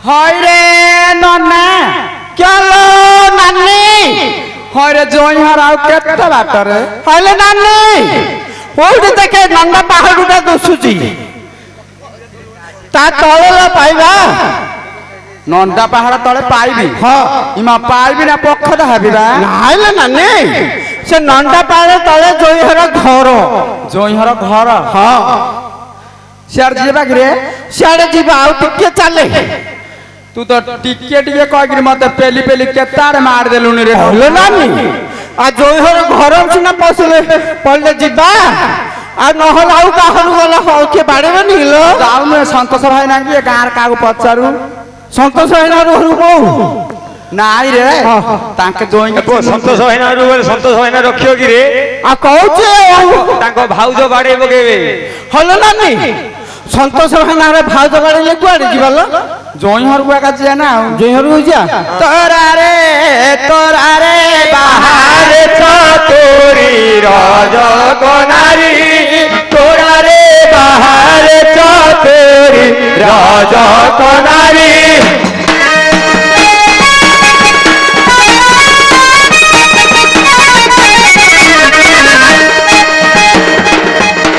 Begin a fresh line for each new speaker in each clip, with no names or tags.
হয় রে ননা চলো নানি হয় রে জয়হার ଆଉ କେତେ ବାଟରେ ହଇଲେ ନାନି କୋଉଠି ଦେଖେ ନନ୍ଦା ପାହାଡ଼ଟା ଦିଶୁଛି ତା ତଳେ ପାଇବା ନନ୍ଦା ପାହାଡ଼ ତଳେ ପାଇବି ହଁ ଇମା ପାଇବି ନା ପଖତ ହେବିବା ନାଇଲେ ନାନି ସେ ନନ୍ଦା ପାହାଡ଼ ତଳେ ଜୟହର ଘର ହଁ ସିଆଡ଼େ ଯିବା କିରେ ସିଆଡ଼େ ଯିବା ଆଉ ଟିକେ ଚାଲେ तू तो टिके टिके कह मत पेली पेली केतार मार देलुनी रे हलो नानी आ जोहर घर सिना पसले पड़ले जिबा आ नहल आउ काहरु गला हो के बाड़ेबनी लो जाऊ में संतोष भाई ना के गार कागु पचारू संतोष भाई ना रो को नाई रे ताके जोई
को संतोष भाई ना रो संतोष भाई ना रखियो कि रे
आ कहूचे
ताको भाउजो बाड़े बगेबे
हलो नानी संतोष भाई ना रे भाउजो बाड़े ले कुआडे जिबालो जोइहर को का जे ना जोइहर को जा तोरा रे बाहर चतुरी राज कोनारी तोरा रे बाहर चतुरी राज कोनारी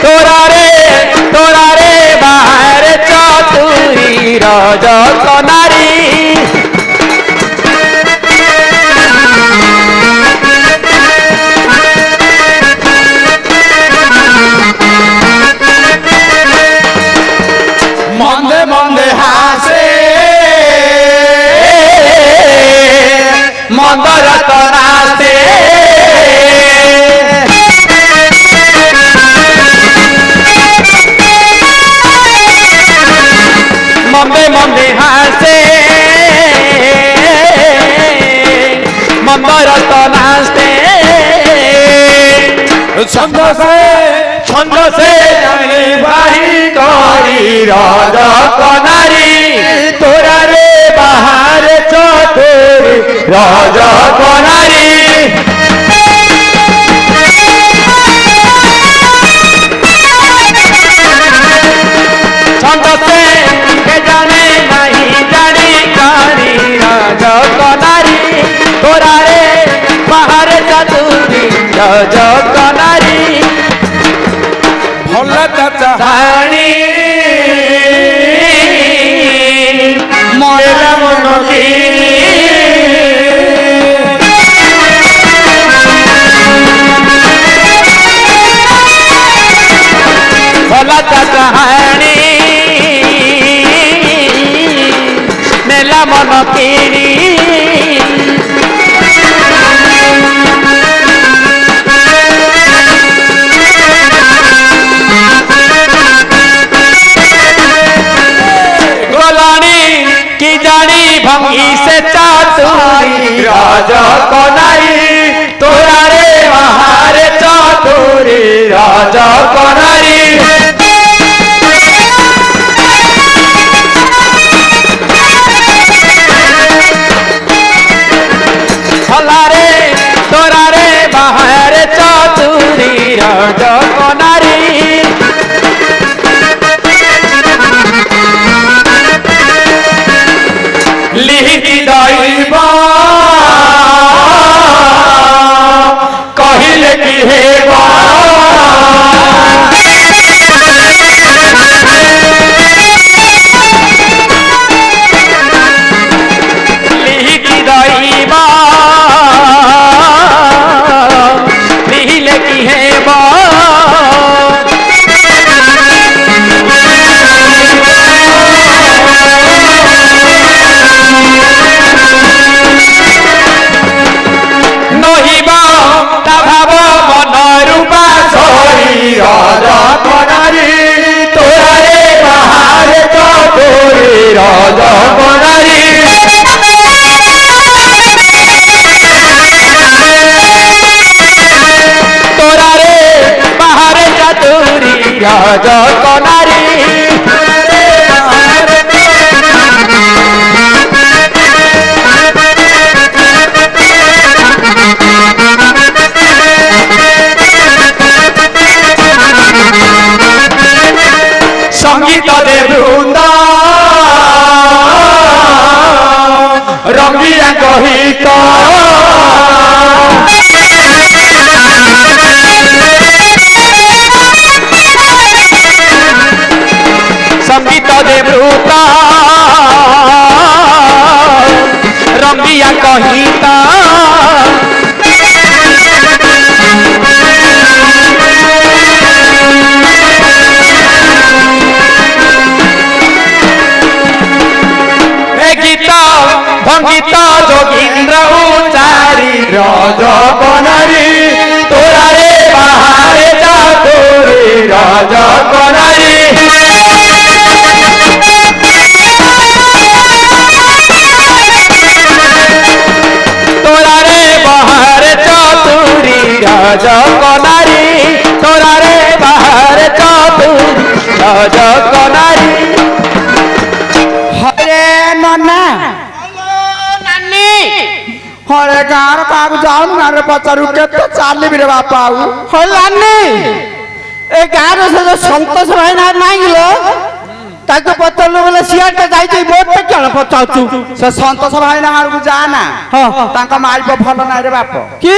तोरा रे बाहर चतुरी राज कोनारी मंदे मंदे हासे मंदर तनासे मंदे मंदे हासे मंदर तनासे छंद से जाने भाई करी राज कोनारी तोरा रे बाहर चतुरी राज कोनारी छंद से के जाने नहीं जानी करी राज कोनारी तोरा रे बाहर चतुरी राज कोनारी चाहनी मेरा मन की भला चाहनी मेला मन की भंगी से चातुरी राज कोनारी तोरा रे बाहर चातुरी राज कोनारी भला रे तोरा रे बाहर चातुरी राज कोनारी लिखी दैबा कहिले कि हेबा लिखी दैबा लिहिले कि हेबा राज कोनारी तोरा रे बाहर चतुरी राज कोनारी तोरा रे बाहर चतुरी राज कोनारी संगीत दे वृंदा
ରଙ୍ଗିଆ କହିତ ସଙ୍ଗୀତ ଦେବୃତ ରଙ୍ଗିଆ କହିତ গীত ভঙ্গিত যোগীন্দ্র উচারি রজ কনারি তোরারে বাহারে চাতুরি রজ কনারি তোরারে বাহারে চাতুরি রজ কনারি তোরারে বাহারে চাতুরি রজ কনারি
হরে ননা
ନାନୀ
হরে গাঁর কাকু যাও গাঁরে পচারু কেতে চালিবি রে বাপা ଆଉ
ହଲାନି ଏ ଗାଁର ସେ ଯୋଉ ସନ୍ତୋଷ ଭାଇନା ନାଇଁ କିଲୋ ତାକୁ ପଚାରିଲୁ ବୋଲେ ସିଆଡ଼େ ଯାଇଛି ମୋତେ କ'ଣ ପଚାରୁଛୁ
ସେ ସନ୍ତୋଷ ଭାଇନା ଘରକୁ ଯା ନା
ହଁ
ତାଙ୍କ ମାଇପ ଭଲ ନାହିଁ ରେ ବାପ
କି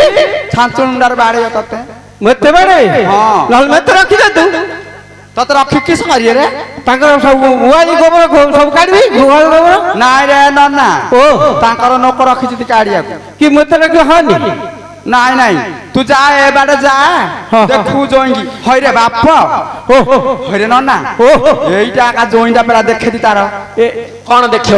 ଛାଞ୍ଚୁଣ୍ଡାରେ ବାଡେଇବ ତତେ
ମୋତେ ବାଡ଼େ
ହଁ।
ନହେଲେ ମୋତେ ରଖିଦେ ତୁ
ତତେ ରଖି କିସ କରିବେ ରେ
ତାଙ୍କର ସବୁ ଗୁହାଳି ଗୋବର ସବୁ କାଢିବି ଗୁହାଳି ଗୋବର
ନାଇଁ ରେ ନନା
ଓ
ତାଙ୍କର ନୋକ ରଖିଛନ୍ତି କାଢିବାକୁ
କି ମୋତେ ରଖି ହନି
ନାଇଁ ନାଇଁ ତୁ ଯା ଏ ବାଟେ ଯା
ହଁ।
ଦେଖୁ ଜୋଇଁକି ହଇରେ ବାପ
ଓ
ହଇରେ ନନା
ଓ
এইটা একা জইটা পেলা দেখে দি তার
କଣ ଦେଖିବ